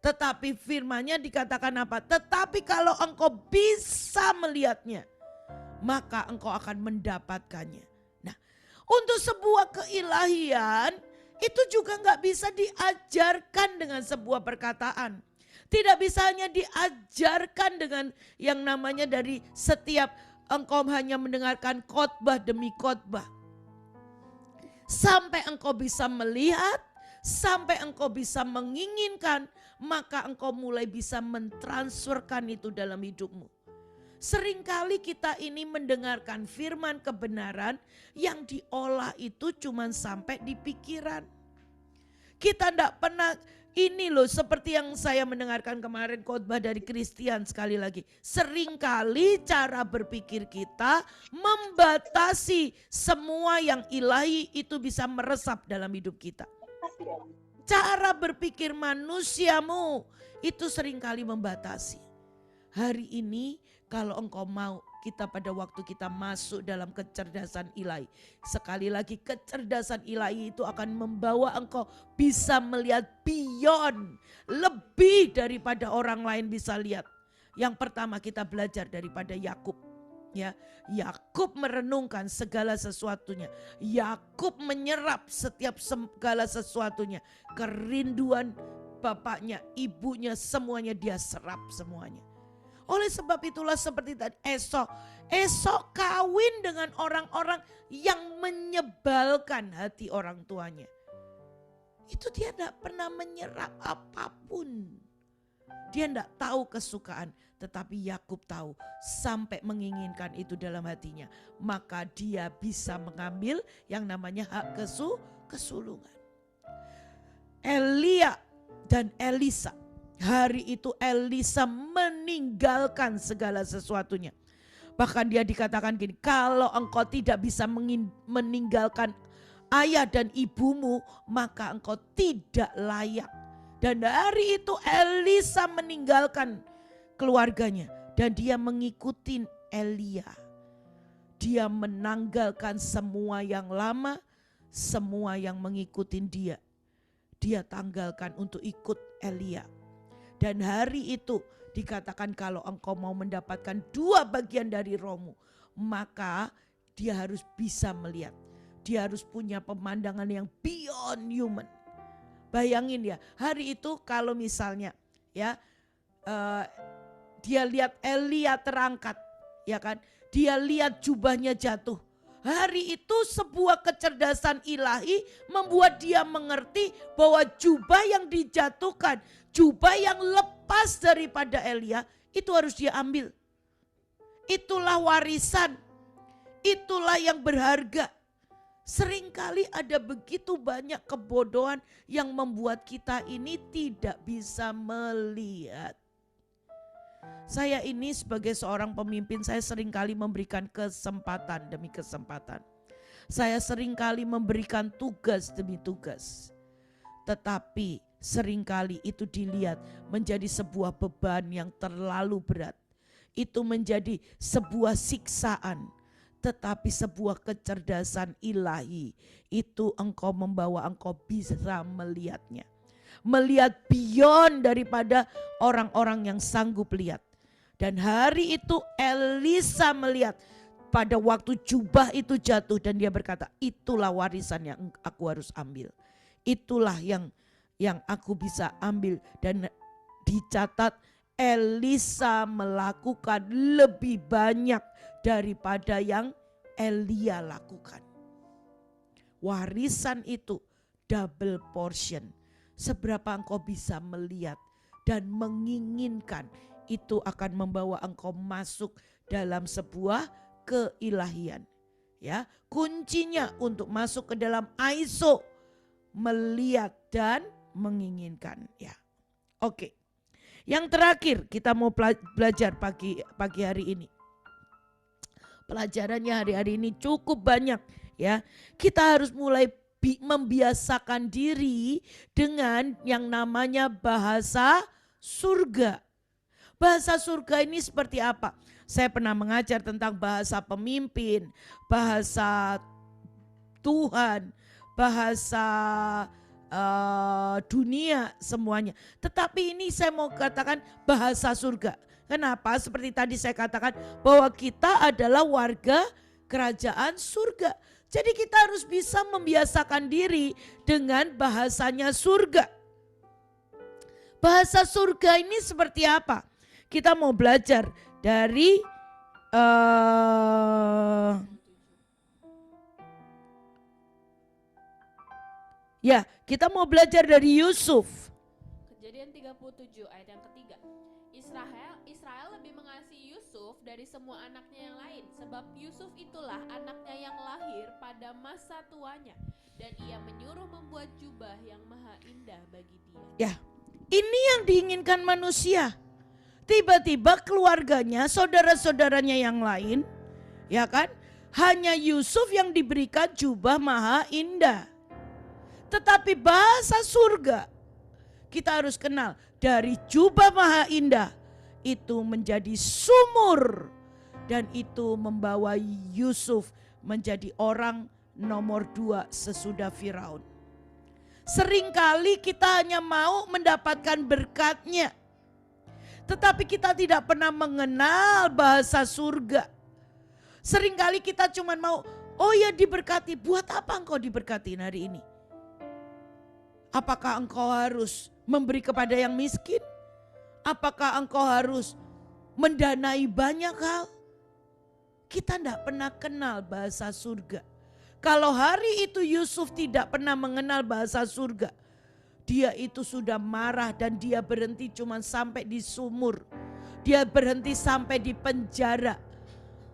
Speaker 2: Tetapi firman-Nya dikatakan apa? Tetapi kalau engkau bisa melihatnya, maka engkau akan mendapatkannya. Nah, untuk sebuah keilahian itu juga gak bisa diajarkan dengan sebuah perkataan. Tidak bisa hanya diajarkan dengan yang namanya dari setiap engkau hanya mendengarkan khotbah demi khotbah. Sampai engkau bisa melihat, sampai engkau bisa menginginkan, maka engkau mulai bisa mentransferkan itu dalam hidupmu. Seringkali kita ini mendengarkan firman kebenaran yang diolah itu cuma sampai di pikiran. Kita tidak pernah, ini loh seperti yang saya mendengarkan kemarin khotbah dari Christian sekali lagi. Seringkali cara berpikir kita membatasi semua yang ilahi itu bisa meresap dalam hidup kita. Cara berpikir manusiamu itu seringkali membatasi. Hari ini kalau engkau mau, kita pada waktu kita masuk dalam kecerdasan ilahi. Sekali lagi kecerdasan ilahi itu akan membawa engkau bisa melihat beyond. Lebih daripada orang lain bisa lihat. Yang pertama kita belajar daripada Yakub. Ya, Yakub merenungkan segala sesuatunya. Yakub menyerap setiap segala sesuatunya. Kerinduan bapaknya, ibunya, semuanya dia serap semuanya. Oleh sebab itulah seperti tadi Esau kawin dengan orang-orang yang menyebalkan hati orang tuanya. Itu dia tidak pernah menyerap apapun. Dia tidak tahu kesukaan. Tetapi Yakub tahu sampai menginginkan itu dalam hatinya. Maka dia bisa mengambil yang namanya hak kesulungan. Elia dan Elisa. Hari itu Elisa meninggalkan segala sesuatunya. Bahkan dia dikatakan gini, kalau engkau tidak bisa meninggalkan ayah dan ibumu, maka engkau tidak layak. Dan hari itu Elisa meninggalkan keluarganya dan dia mengikuti Elia. Dia menanggalkan semua yang lama, semua yang mengikuti dia. Dia tanggalkan untuk ikut Elia. Dan hari itu dikatakan kalau engkau mau mendapatkan 2 bagian dari rohmu, maka dia harus bisa melihat. Dia harus punya pemandangan yang beyond human. Bayangin ya, hari itu kalau misalnya ya dia lihat Elia terangkat, ya kan? Dia lihat jubahnya jatuh. Hari itu sebuah kecerdasan ilahi membuat dia mengerti bahwa jubah yang dijatuhkan, jubah yang lepas daripada Elia itu harus dia ambil. Itulah warisan, itulah yang berharga. Seringkali ada begitu banyak kebodohan yang membuat kita ini tidak bisa melihat. Saya ini sebagai seorang pemimpin, saya seringkali memberikan kesempatan demi kesempatan. Saya seringkali memberikan tugas demi tugas. Tetapi seringkali itu dilihat menjadi sebuah beban yang terlalu berat. Itu menjadi sebuah siksaan. Tetapi sebuah kecerdasan ilahi itu engkau membawa engkau bisa melihatnya. Melihat beyond daripada orang-orang yang sanggup lihat. Dan hari itu Elisa melihat pada waktu jubah itu jatuh dan dia berkata, itulah warisan yang aku harus ambil. Itulah yang aku bisa ambil. Dan dicatat Elisa melakukan lebih banyak daripada yang Elia lakukan. Warisan itu double portion. Seberapa engkau bisa melihat dan menginginkan, itu akan membawa engkau masuk dalam sebuah keilahian. Ya, kuncinya untuk masuk ke dalam ISO, melihat dan menginginkan. Ya, oke. Yang terakhir kita mau belajar pagi hari ini. Pelajarannya hari-hari ini cukup banyak. Ya, kita harus mulai membiasakan diri dengan yang namanya bahasa surga. Bahasa surga ini seperti apa? Saya pernah mengajar tentang bahasa pemimpin, bahasa Tuhan, bahasa dunia semuanya. Tetapi ini saya mau katakan bahasa surga. Kenapa? Seperti tadi saya katakan bahwa kita adalah warga kerajaan surga. Jadi kita harus bisa membiasakan diri dengan bahasanya surga. Bahasa surga ini seperti apa? Kita mau belajar dari kita mau belajar dari Yusuf.
Speaker 3: Kejadian 37 ayat yang ketiga. Israel lebih mengasihi Yusuf dari semua anaknya yang lain, sebab Yusuf itulah anaknya yang lahir pada masa tuanya, dan ia menyuruh membuat jubah yang maha indah bagi dia.
Speaker 2: Ya, ini yang diinginkan manusia. Tiba-tiba keluarganya, saudara-saudaranya yang lain, ya kan? Hanya Yusuf yang diberikan jubah maha indah. Tetapi bahasa surga, kita harus kenal, dari jubah maha indah itu menjadi sumur. Dan itu membawa Yusuf menjadi orang nomor 2 sesudah Firaun. Seringkali kita hanya mau mendapatkan berkatnya, tetapi kita tidak pernah mengenal bahasa surga. Seringkali kita cuma mau, oh ya diberkati. Buat apa engkau diberkati hari ini? Apakah engkau harus memberi kepada yang miskin? Apakah engkau harus mendanai banyak hal? Kita tidak pernah kenal bahasa surga. Kalau hari itu Yusuf tidak pernah mengenal bahasa surga, dia itu sudah marah dan dia berhenti cuma sampai di sumur. Dia berhenti sampai di penjara.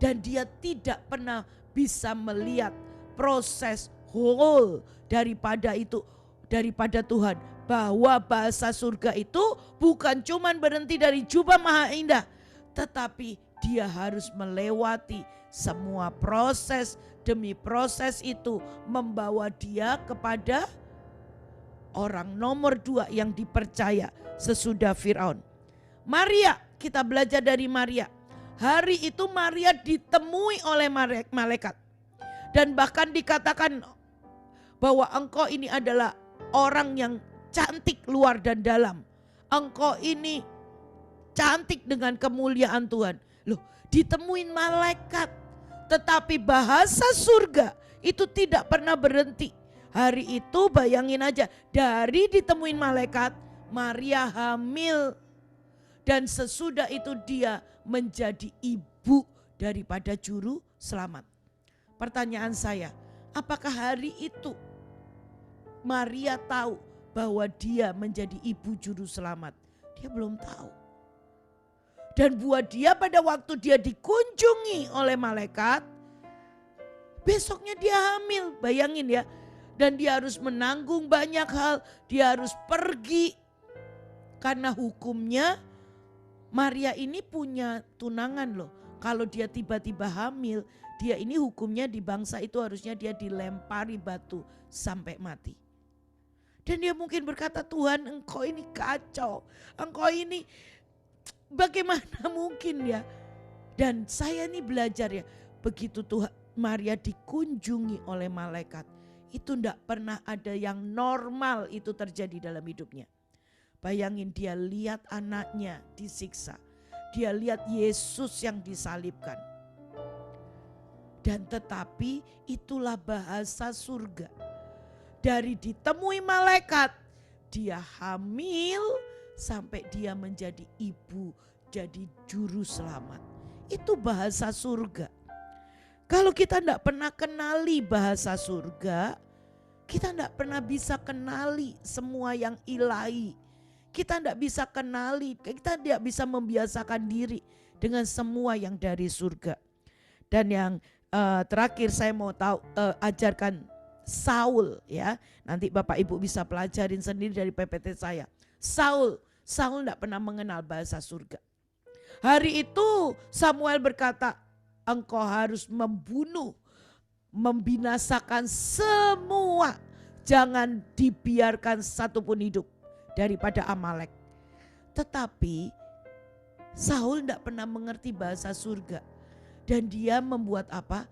Speaker 2: Dan dia tidak pernah bisa melihat proses whole daripada itu. daripada Tuhan, bahwa bahasa surga itu bukan cuman berhenti dari jubah maha indah, tetapi dia harus melewati semua proses demi proses itu, membawa dia kepada orang nomor 2 yang dipercaya sesudah Firaun. Maria, kita belajar dari Maria. Hari itu Maria ditemui oleh malaikat. Dan bahkan dikatakan bahwa engkau ini adalah orang yang cantik luar dan dalam. Engkau ini cantik dengan kemuliaan Tuhan. Loh, ditemuin malaikat. Tetapi bahasa surga itu tidak pernah berhenti. Hari itu bayangin aja, dari ditemuin malaikat, Maria hamil. Dan sesudah itu dia menjadi ibu daripada juru selamat. Pertanyaan saya, apakah hari itu Maria tahu bahwa dia menjadi ibu juru selamat? Dia belum tahu. Dan buat dia pada waktu dia dikunjungi oleh malaikat, besoknya dia hamil, bayangin ya. Dan dia harus menanggung banyak hal, dia harus pergi. Karena hukumnya Maria ini punya tunangan loh. Kalau dia tiba-tiba hamil, dia ini hukumnya di bangsa itu harusnya dia dilempari batu sampai mati. Dan dia mungkin berkata, Tuhan engkau ini kacau, engkau ini bagaimana mungkin ya. Dan saya ini belajar ya, begitu Tuhan Maria dikunjungi oleh malaikat, itu tidak pernah ada yang normal itu terjadi dalam hidupnya. Bayangin, dia lihat anaknya disiksa, dia lihat Yesus yang disalibkan. Dan tetapi itulah bahasa surga. Dari ditemui malaikat, dia hamil sampai dia menjadi ibu, jadi juru selamat. Itu bahasa surga. Kalau kita tidak pernah kenali bahasa surga, kita tidak pernah bisa kenali semua yang ilahi. Kita tidak bisa kenali, kita tidak bisa membiasakan diri dengan semua yang dari surga. Dan yang terakhir saya mau ajarkan Saul ya. Nanti Bapak Ibu bisa pelajarin sendiri dari PPT saya. Saul tidak pernah mengenal bahasa surga. Hari itu Samuel berkata, engkau harus membunuh, membinasakan semua. Jangan dibiarkan satupun hidup daripada Amalek. Tetapi Saul tidak pernah mengerti bahasa surga. Dan dia membuat apa?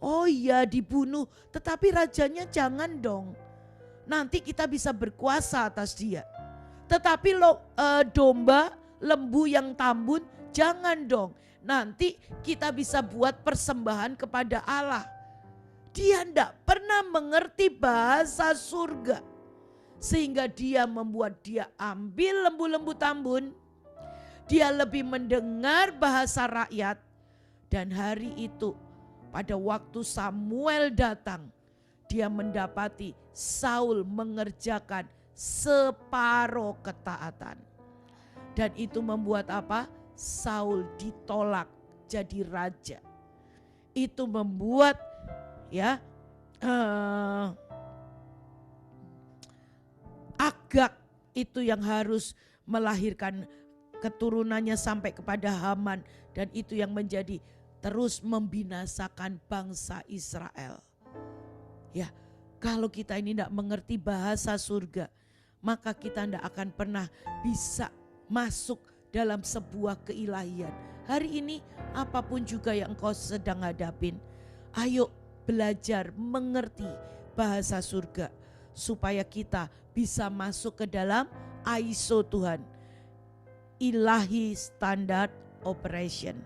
Speaker 2: Oh iya, dibunuh, tetapi rajanya jangan dong. Nanti kita bisa berkuasa atas dia. Tetapi domba, lembu yang tambun jangan dong. Nanti kita bisa buat persembahan kepada Allah. Dia tidak pernah mengerti bahasa surga. Sehingga dia membuat dia ambil lembu-lembu tambun. Dia lebih mendengar bahasa rakyat. Dan hari itu pada waktu Samuel datang, dia mendapati Saul mengerjakan separuh ketaatan. Dan itu membuat apa? Saul ditolak jadi raja. Itu membuat ya Agag itu yang harus melahirkan keturunannya sampai kepada Haman. Dan itu yang menjadi terus membinasakan bangsa Israel. Ya, kalau kita ini tidak mengerti bahasa surga, maka kita tidak akan pernah bisa masuk dalam sebuah keilahian. Hari ini apapun juga yang engkau sedang hadapin, ayo belajar mengerti bahasa surga supaya kita bisa masuk ke dalam ISO Tuhan, Ilahi Standard Operation.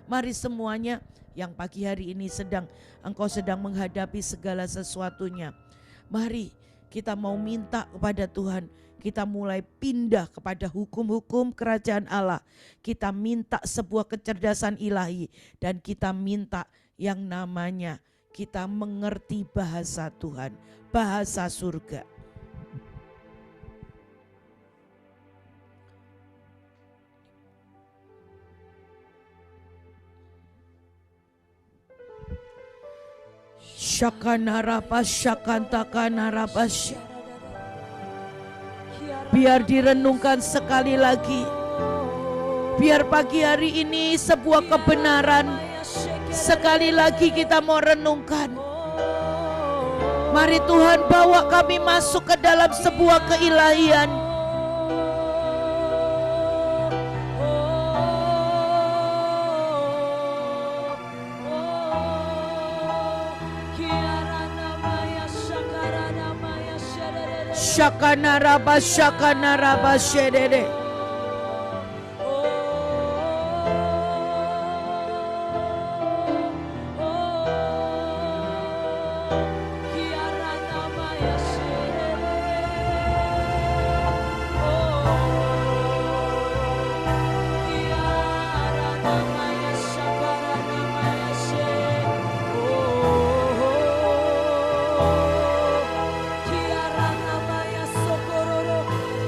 Speaker 2: Mari semuanya yang pagi hari ini engkau sedang menghadapi segala sesuatunya. Mari kita mau minta kepada Tuhan, kita mulai pindah kepada hukum-hukum kerajaan Allah. Kita minta sebuah kecerdasan ilahi dan kita minta yang namanya kita mengerti bahasa Tuhan, bahasa surga. Shakanarapas shakantakanarapas. Biar direnungkan sekali lagi. Biar pagi hari ini sebuah kebenaran sekali lagi kita mau renungkan. Mari Tuhan bawa kami masuk ke dalam sebuah keilahian. Shakana raba shedede.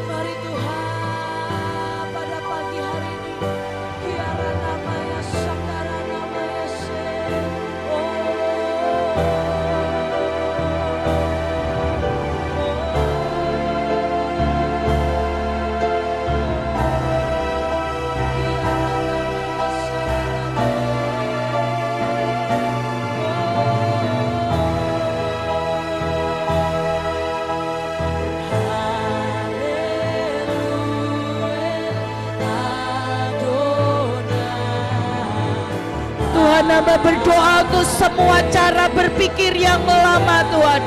Speaker 2: Mari Tuhan pada pagi hari ini Kiara namanya Sakara namanya Tuhan, hamba berdoa untuk semua cara berpikir yang lama Tuhan.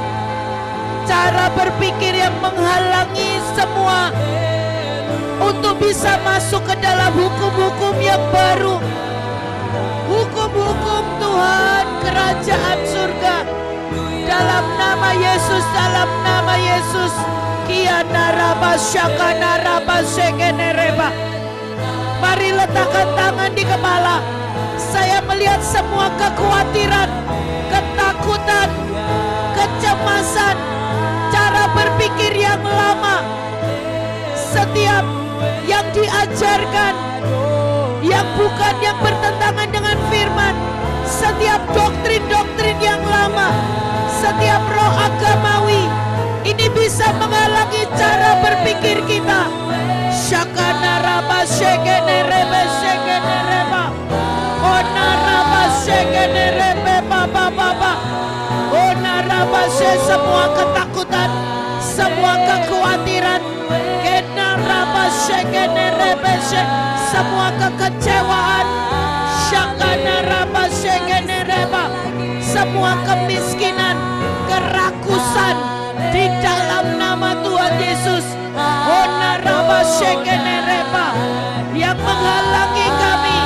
Speaker 2: Cara berpikir yang menghalangi semua untuk bisa masuk ke dalam hukum-hukum yang baru. Hukum-hukum Tuhan kerajaan surga. Dalam nama Yesus, dalam nama Yesus. Kiana raba syakana raba segenereba. Mari letakkan tangan di kepala. Saya melihat semua kekhawatiran, ketakutan, kecemasan, cara berpikir yang lama, setiap yang diajarkan, yang bukan yang bertentangan dengan firman, setiap doktrin-doktrin yang lama, setiap roh agamawi, ini bisa menghalangi cara berpikir kita. Shakana raba shekene rebe shekene reba. Ona raba shekene rebe baba baba. Ona raba semua ketakutan, semua kekhawatiran. Kena raba shekene rebe semua kekecewaan. Shakana raba shekene reba. Semua kemiskinan, kerakusan di dalam nama Tuhan Yesus. Ona raba shekene reba yang menghalangi kami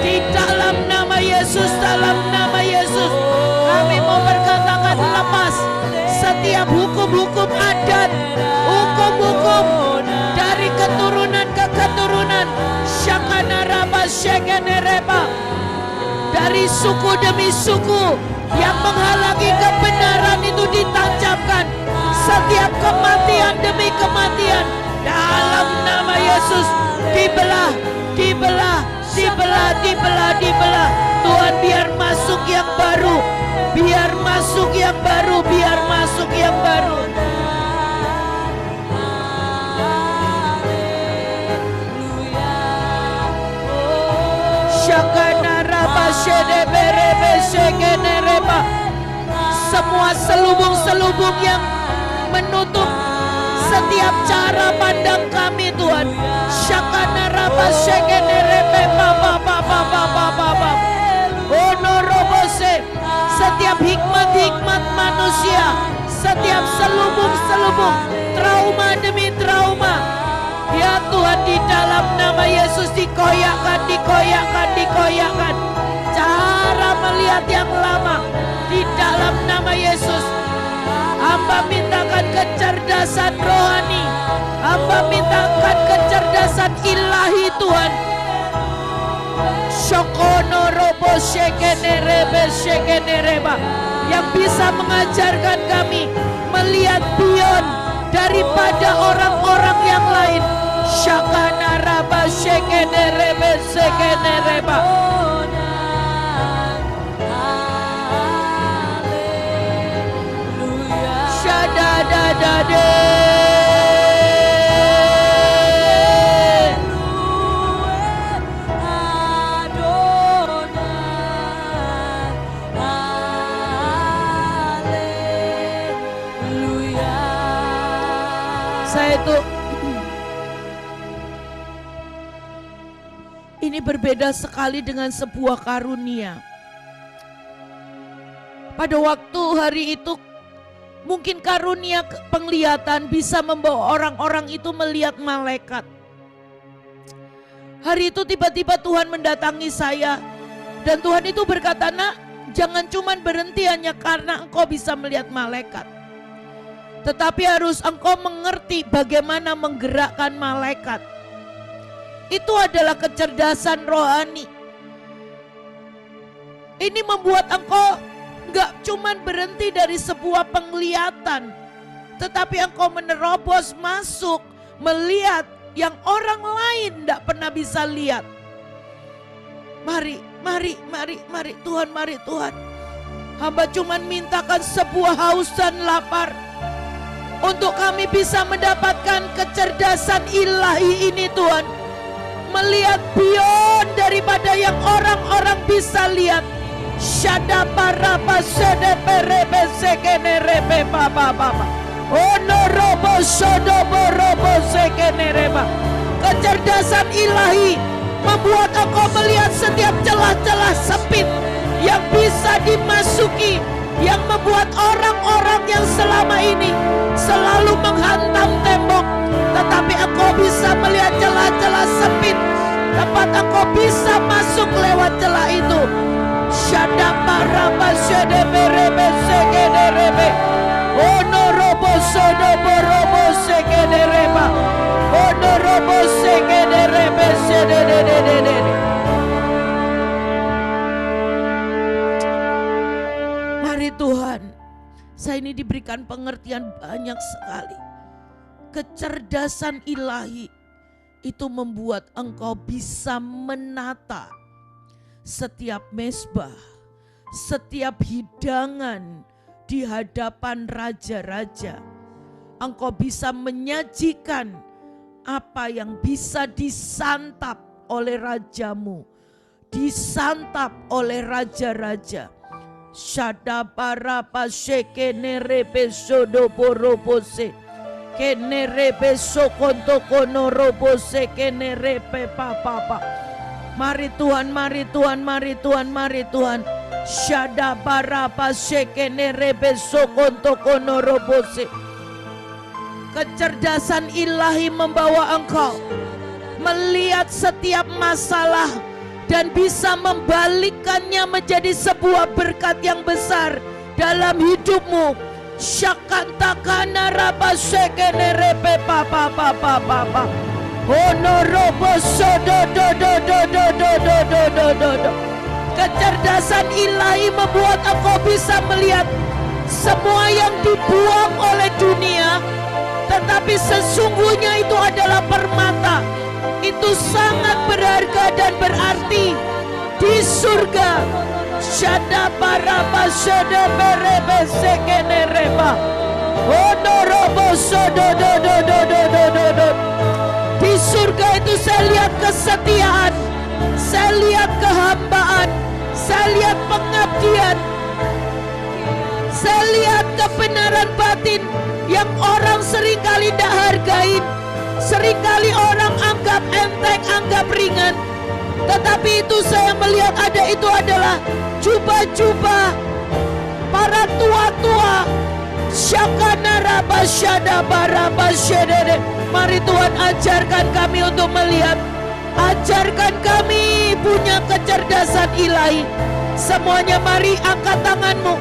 Speaker 2: di dalam nama Yesus, dalam nama Yesus. Kami mau berkatakan lepas setiap hukum-hukum adat, hukum-hukum dari keturunan ke keturunan. Shakana raba shekene reba. Dari suku demi suku yang menghalangi kebenaran itu ditancapkan. Setiap kematian demi kematian dalam nama Yesus dibelah, dibelah, dibelah, dibelah, dibelah. Tuhan biar masuk yang baru, biar masuk yang baru, biar masuk yang baru. Shakana raba shedebe rebe shekene reba. Semua selubung-selubung yang menutup setiap cara pandang kami Tuhan. Shakana raba shekene rebe baba baba baba baba. Onorobose. Setiap hikmat-hikmat manusia, setiap selubung-selubung, trauma demi trauma, ya Tuhan, di dalam nama Yesus dikoyakkan, dikoyakkan, dikoyakkan. Cara melihat yang lama di dalam nama Yesus. Hamba mintakan kecerdasan rohani, hamba mintakan kecerdasan ilahi Tuhan. Shokono robo shekene rebe shekene reba, yang bisa mengajarkan kami melihat beyond daripada orang-orang yang lain. Shakana raba shekene rebe shekene reba. Shadadadade. Saya itu ini berbeda sekali dengan sebuah karunia. Pada waktu hari itu mungkin karunia penglihatan bisa membawa orang-orang itu melihat malaikat. Hari itu tiba-tiba Tuhan mendatangi saya. Dan Tuhan itu berkata, "Nak, jangan cuma berhenti hanya karena engkau bisa melihat malaikat. Tetapi harus engkau mengerti bagaimana menggerakkan malaikat. Itu adalah kecerdasan rohani. Ini membuat engkau gak cuman berhenti dari sebuah penglihatan, tetapi engkau menerobos masuk, melihat yang orang lain gak pernah bisa lihat. Mari Tuhan, mari Tuhan. Hamba cuman mintakan sebuah haus dan lapar untuk kami bisa mendapatkan kecerdasan ilahi ini Tuhan. Melihat beyond daripada yang orang-orang bisa lihat. Shada parapa sede perebe sekene rebe baba baba. Onorobo sodobo robo sekene reba. Kecerdasan ilahi membuat engkau melihat setiap celah-celah sempit yang bisa dimasuki, yang membuat orang-orang yang selama ini selalu menghantam tembok, tetapi engkau bisa melihat celah-celah sempit, tempat engkau bisa masuk lewat celah itu. Shada paraba shede berebe sekene rebe. Onorobo sodobo robo sekene reba. Onorobo sekene rebe shede de de de de. Mari Tuhan, saya ini diberikan pengertian banyak sekali. Kecerdasan ilahi itu membuat engkau bisa menata setiap mezbah, setiap hidangan di hadapan raja-raja. Engkau bisa menyajikan apa yang bisa disantap oleh rajamu, disantap oleh raja-raja. Shadabarapa shekene rebe sodoborobose, kene rebe sokontokono robose, kene rebe papa. Mari Tuhan, mari Tuhan, mari Tuhan, mari Tuhan. Shadabarapa shekene rebe sokontokono robose. Kecerdasan ilahi membawa engkau melihat setiap masalah dan bisa membalikkannya menjadi sebuah berkat yang besar dalam hidupmu. Shakantakana raba shekene rebe papa. Honorobo sodo do do do do do do do do do do. Kecerdasan ilahi membuat engkau bisa melihat semua yang dibuang oleh dunia, tetapi sesungguhnya itu adalah permata. Itu sangat berharga dan berarti di surga. Shada paraba shada berebe sekene reba. Honorobo sodo do do do do do do do. Di surga itu saya lihat kesetiaan, saya lihat kehambaan, saya lihat pengabdian, saya lihat kebenaran batin yang orang seringkali tidak hargain, seringkali orang anggap enteng, anggap ringan. Tetapi itu saya melihat itu adalah jubah-jubah para tua-tua. Syakana raba syada baraba syedede. Mari Tuhan ajarkan kami untuk melihat. Ajarkan kami punya kecerdasan ilahi. Semuanya mari angkat tanganmu.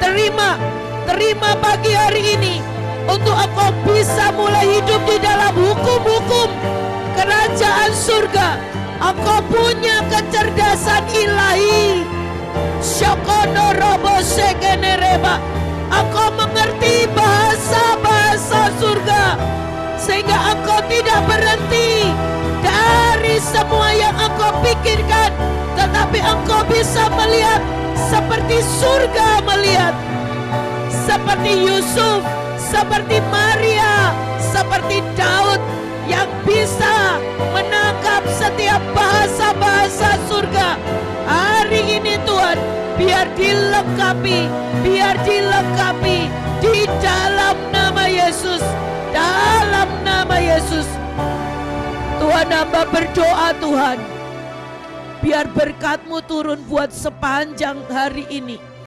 Speaker 2: Terima pagi hari ini. Untuk engkau bisa mulai hidup di dalam hukum-hukum kerajaan surga. Engkau punya kecerdasan ilahi. Syokono robo sekene reba. Engkau mengerti bahasa-bahasa surga, sehingga engkau tidak berhenti dari semua yang engkau pikirkan, tetapi engkau bisa melihat seperti surga melihat, seperti Yusuf, seperti Maria, seperti Daud yang bisa menangkap setiap bahasa-bahasa surga. Hari ini Tuhan, biar dilengkapi di dalam nama Yesus, dalam Tuhan, hamba berdoa Tuhan, biar berkat-Mu turun buat sepanjang hari ini.